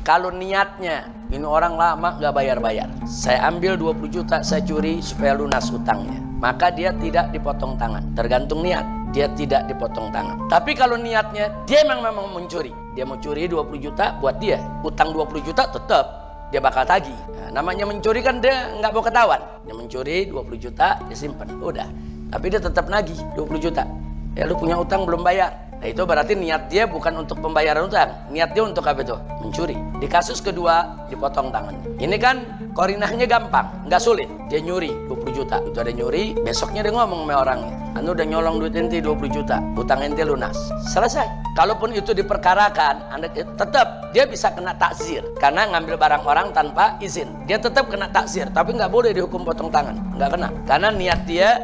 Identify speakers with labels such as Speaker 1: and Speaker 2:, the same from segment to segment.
Speaker 1: Kalau niatnya, ini orang lama nggak bayar-bayar, saya ambil 20 juta, saya curi supaya lunas utangnya, maka dia tidak dipotong tangan. Tergantung niat, dia tidak dipotong tangan. Tapi kalau niatnya dia memang mencuri, dia mau curi 20 juta buat dia, utang 20 juta tetap dia bakal tagih. Nah, namanya mencuri kan dia nggak mau ketahuan. Dia mencuri 20 juta, dia simpan, udah. Tapi dia tetap nagih 20 juta. Ya lu punya utang belum bayar. Nah itu berarti niat dia bukan untuk pembayaran utang, niat dia untuk apa itu? Mencuri. Di kasus kedua dipotong tangannya. Ini kan korinahnya gampang, nggak sulit. Dia nyuri 20 juta, itu ada nyuri, besoknya dia ngomong sama orangnya, anu udah nyolong duit ente 20 juta, utang ente lunas. Selesai. Kalaupun itu diperkarakan, Anda tetap dia bisa kena taksir karena ngambil barang orang tanpa izin. Dia tetap kena taksir, tapi nggak boleh dihukum potong tangan, nggak kena. Karena niat dia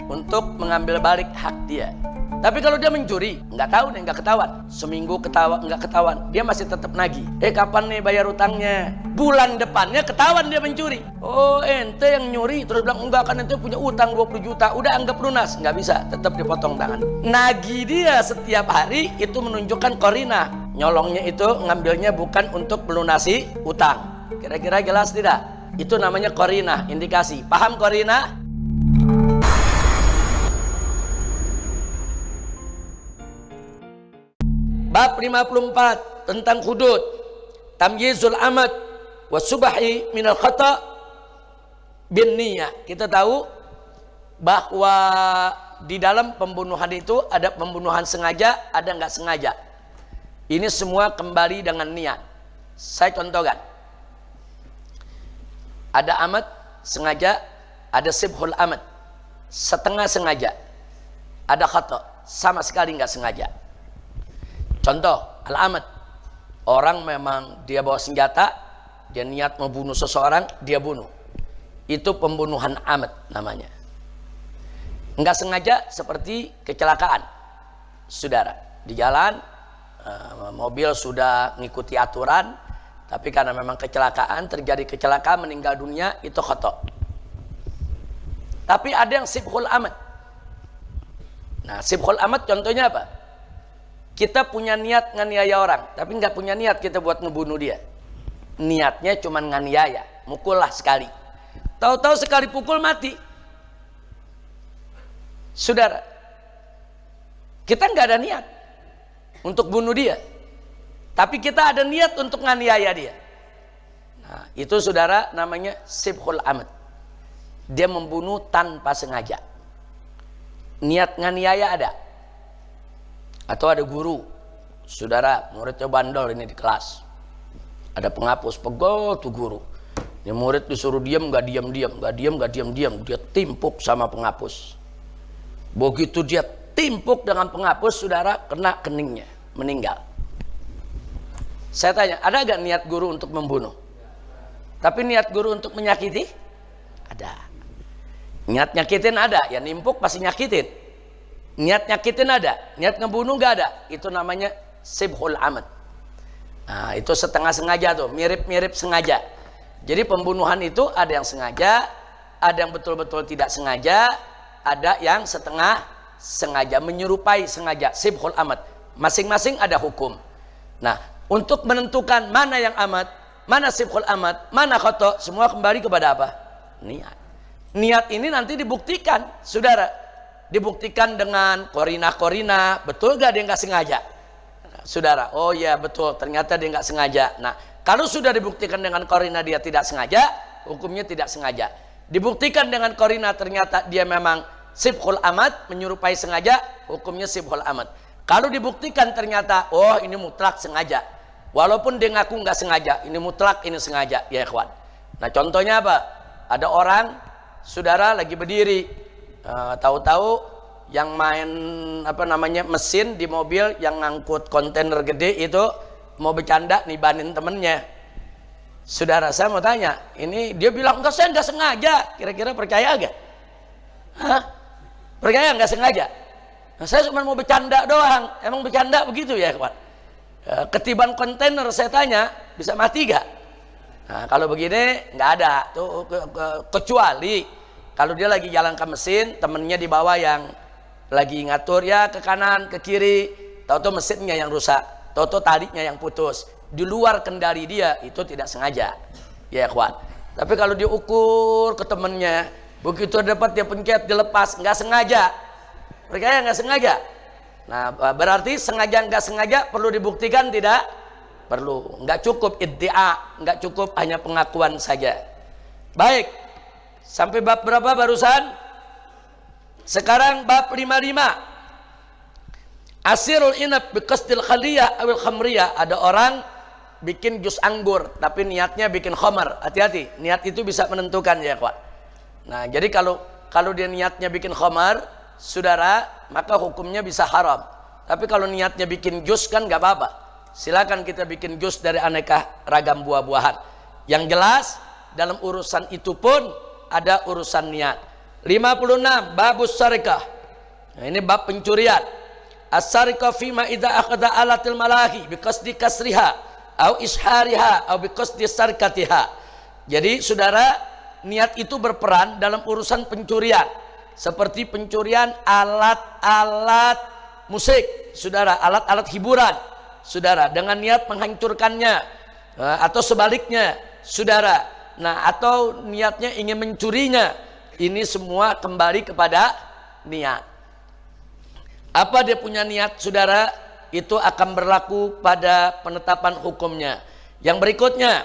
Speaker 1: untuk mengambil balik hak dia. Tapi kalau dia mencuri, nggak tahu nih, nggak ketahuan. Seminggu nggak ketahuan, dia masih tetap nagih. Kapan nih bayar utangnya? Bulan depannya ketahuan dia mencuri. Oh ente yang nyuri, terus bilang enggak kan ente punya utang 20 juta, udah anggap lunas. Nggak bisa, tetap dipotong tangan. Nagih dia setiap hari itu menunjukkan korinah. Nyolongnya itu ngambilnya bukan untuk melunasi utang. Kira-kira jelas tidak? Itu namanya korinah, indikasi. Paham korinah? Bab 54 tentang hudud, tamyizul amad wa subahi minal khata bin niyah. Kita tahu bahwa di dalam pembunuhan itu ada pembunuhan sengaja, ada nggak sengaja. Ini semua kembali dengan niat. Saya contohkan. Ada amad sengaja, ada sibhul amad setengah sengaja, ada khata sama sekali nggak sengaja. Contoh, al-amad, orang memang dia bawa senjata, dia niat membunuh seseorang, dia bunuh. Itu pembunuhan amad namanya. Enggak sengaja seperti kecelakaan. Saudara, di jalan mobil sudah ngikuti aturan, tapi karena memang kecelakaan, terjadi kecelakaan, meninggal dunia, itu khata. Tapi ada yang sibhul amad. Nah, sibhul amad contohnya apa? Kita punya niat nganiaya orang, tapi nggak punya niat kita buat ngebunuh dia. Niatnya cuma nganiaya, mukullah sekali. Tahu-tahu sekali pukul mati. Saudara, kita nggak ada niat untuk bunuh dia, tapi kita ada niat untuk nganiaya dia. Nah, itu saudara namanya sibhul amad. Dia membunuh tanpa sengaja. Niat nganiaya ada. Atau ada guru, saudara, muridnya bandel ini di kelas. Ada penghapus, pegel tuh guru. Ini murid disuruh diam, nggak diam. Dia timpuk sama penghapus. Begitu dia timpuk dengan penghapus, saudara, kena keningnya, meninggal. Saya tanya, ada gak niat guru untuk membunuh? Tapi niat guru untuk menyakiti? Ada. Niat nyakitin ada, ya nimpuk pasti nyakitin. Niat nyakitin ada, niat ngebunuh gak ada. Itu namanya sibhul amad. Nah, itu setengah sengaja tuh, mirip-mirip sengaja. Jadi pembunuhan itu ada yang sengaja, ada yang betul-betul tidak sengaja, ada yang setengah sengaja, menyerupai sengaja, sibhul amad. Masing-masing ada hukum. Nah, untuk menentukan mana yang amad, mana sibhul amad, mana khata, semua kembali kepada apa? Niat. Niat ini nanti dibuktikan, saudara. Dibuktikan dengan korinah-korinah, betul gak dia nggak sengaja? Saudara, oh ya betul, ternyata dia nggak sengaja. Nah, kalau sudah dibuktikan dengan korinah dia tidak sengaja, hukumnya tidak sengaja. Dibuktikan dengan korinah ternyata dia memang sibhul amad, menyerupai sengaja, hukumnya sibhul amad. Kalau dibuktikan ternyata, oh ini mutlak sengaja, walaupun dia ngaku nggak sengaja, ini mutlak, ini sengaja, ya ikhwan. Nah contohnya apa? Ada orang, saudara lagi berdiri, tahu-tahu yang main apa namanya mesin di mobil yang ngangkut kontainer gede itu mau bercanda nibanin temennya. Saudara, saya mau tanya, ini dia bilang enggak, saya nggak sengaja. Kira-kira percaya gak? Hah? Percaya nggak sengaja? Nah, saya cuma mau bercanda doang. Emang bercanda begitu ya kawan? Ketiban kontainer saya tanya, bisa mati gak? Nah, kalau begini nggak ada tuh, kecuali kalau dia lagi jalan ke mesin, temennya di bawah yang lagi ngatur ya ke kanan, ke kiri, tahu-tahu mesinnya yang rusak, tahu-tahu talinya yang putus. di luar kendali dia, itu tidak sengaja. Ya ikhwan. Tapi kalau dia ukur ke temennya, begitu dapat dia pencet, dilepas, nggak sengaja. Perkara nggak sengaja. Nah, berarti sengaja nggak sengaja perlu dibuktikan tidak? Perlu. Nggak cukup iddia, nggak cukup hanya pengakuan saja. Baik. Sampai bab berapa barusan? Sekarang bab 55. Asirul inab biqasdil khaliyah awil khamriyah. Ada orang bikin jus anggur tapi niatnya bikin khamar. Hati-hati, niat itu bisa menentukan ya kawan. Nah, jadi kalau dia niatnya bikin khamar, saudara, maka hukumnya bisa haram. Tapi kalau niatnya bikin jus kan nggak apa-apa. Silakan kita bikin jus dari aneka ragam buah-buahan. Yang jelas dalam urusan itu pun ada urusan niat. 56 babus sarikah. Nah, ini bab pencurian. As-sarikah fima idza akhadha alatil malahi biqasdi kasriha au ishariha au biqasdi sarikatiha. Jadi saudara, niat itu berperan dalam urusan pencurian. Seperti pencurian alat-alat musik, saudara, alat-alat hiburan, saudara, dengan niat menghancurkannya, atau sebaliknya, saudara. Nah, atau niatnya ingin mencurinya. Ini semua kembali kepada niat. Apa dia punya niat, saudara, itu akan berlaku pada penetapan hukumnya. Yang berikutnya,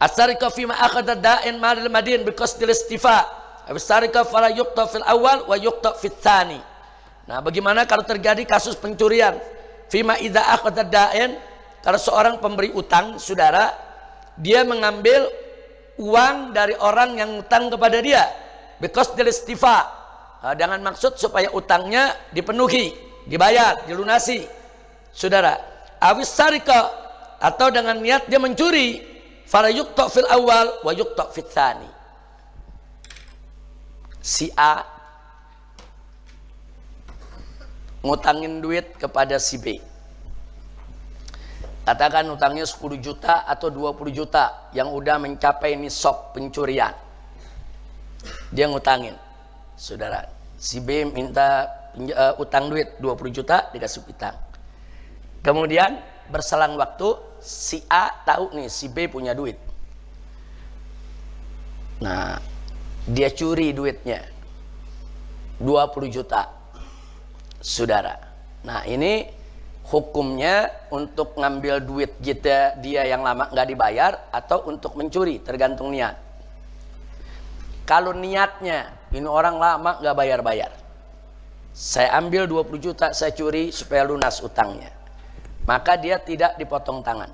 Speaker 1: as-sarika fima akhadha da'in malil madin biqasdil istifa. As-sarika fala yuqta fil awal wa yuqta fit tsani. Nah, bagaimana kalau terjadi kasus pencurian? Fima idza akhadha da'in, kalau seorang pemberi utang, saudara, dia mengambil uang dari orang yang utang kepada dia biqasdil istifa. Dengan maksud supaya utangnya dipenuhi, dibayar, dilunasi, saudara. Awis sarika, atau dengan niat dia mencuri, fala yuqta fil awal wa yuqta fit tsani. Si A ngutangin duit kepada si B. Katakan utangnya 10 juta atau 20 juta yang udah mencapai nisab pencurian. Dia ngutangin, saudara. Si B minta utang duit 20 juta, dikasih utang. Kemudian berselang waktu, si A tahu nih si B punya duit. Nah, dia curi duitnya 20 juta, saudara. Nah, ini hukumnya untuk ngambil duit dia yang lama nggak dibayar atau untuk mencuri, tergantung niat. Kalau niatnya ini orang lama nggak bayar-bayar, saya ambil 20 juta, saya curi supaya lunas utangnya, maka dia tidak dipotong tangan.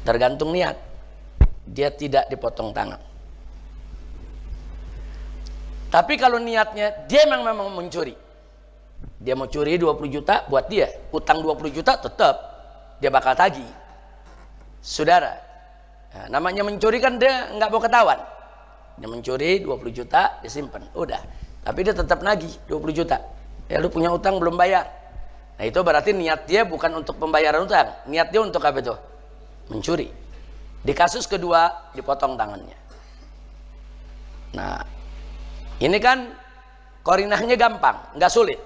Speaker 1: Tergantung niat, dia tidak dipotong tangan. Tapi kalau niatnya dia memang mencuri, dia mau curi 20 juta buat dia, utang 20 juta tetap dia bakal tagih, saudara. Nah, namanya mencuri kan dia nggak mau ketahuan. Dia mencuri 20 juta, disimpan, udah. Tapi dia tetap nagih 20 juta. Ya, lu punya utang belum bayar. Nah, itu berarti niat dia bukan untuk pembayaran utang. Niat dia untuk apa itu? Mencuri. Di kasus kedua, dipotong tangannya. Nah, ini kan korinahnya gampang, nggak sulit.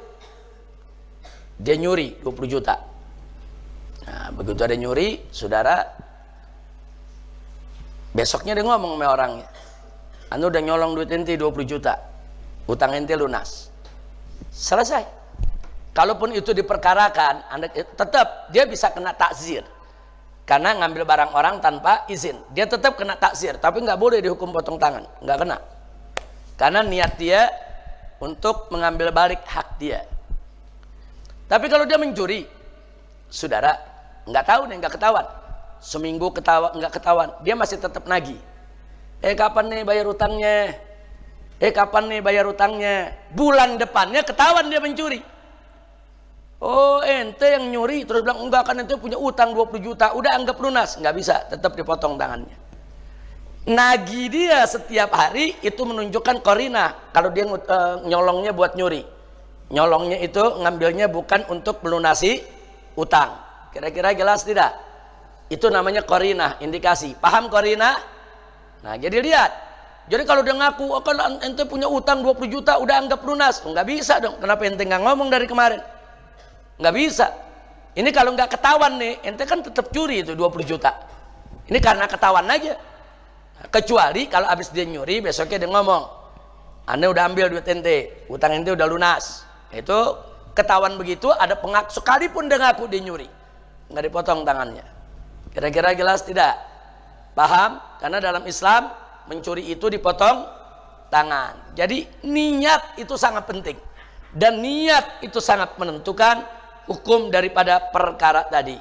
Speaker 1: Dia nyuri 20 juta. Nah, begitu ada nyuri, saudara, besoknya dia ngomong sama orangnya, anu udah nyolong duit ente 20 juta, utang ente lunas. Selesai. Kalaupun itu diperkarakan, tetap dia bisa kena takzir. Karena ngambil barang orang tanpa izin, dia tetap kena takzir, tapi nggak boleh dihukum potong tangan, nggak kena. Karena niat dia untuk mengambil balik hak dia. Tapi kalau dia mencuri, saudara, nggak tahu nih, nggak ketahuan. Seminggu nggak ketahuan, dia masih tetap nagih. Kapan nih bayar utangnya? Kapan nih bayar utangnya? Bulan depannya ketahuan dia mencuri. Oh, ente yang nyuri, terus bilang enggak, kan ente punya utang 20 juta, udah anggap lunas. Nggak bisa, tetap dipotong tangannya. Nagih dia setiap hari itu menunjukkan qarinah kalau dia nyolongnya buat nyuri. Nyolongnya itu ngambilnya bukan untuk melunasi utang. Kira-kira jelas tidak? Itu namanya qarinah, indikasi. Paham qarinah? Nah, jadi lihat. Jadi kalau dia ngaku, oh, kan ente punya utang 20 juta, udah anggap lunas. Nggak bisa dong. Kenapa ente nggak ngomong dari kemarin? Nggak bisa. Ini kalau nggak ketahuan nih, ente kan tetap curi itu 20 juta. Ini karena ketahuan aja. Kecuali kalau habis dia nyuri, besoknya dia ngomong, Anda udah ambil duit ente, utang ente udah lunas. Itu ketahuan begitu, ada pengaku, sekalipun dia ngaku dia nyuri, nggak dipotong tangannya. Kira-kira jelas tidak? Paham? Karena dalam Islam mencuri itu dipotong tangan. Jadi niat itu sangat penting. Dan niat itu sangat menentukan hukum daripada perkara tadi.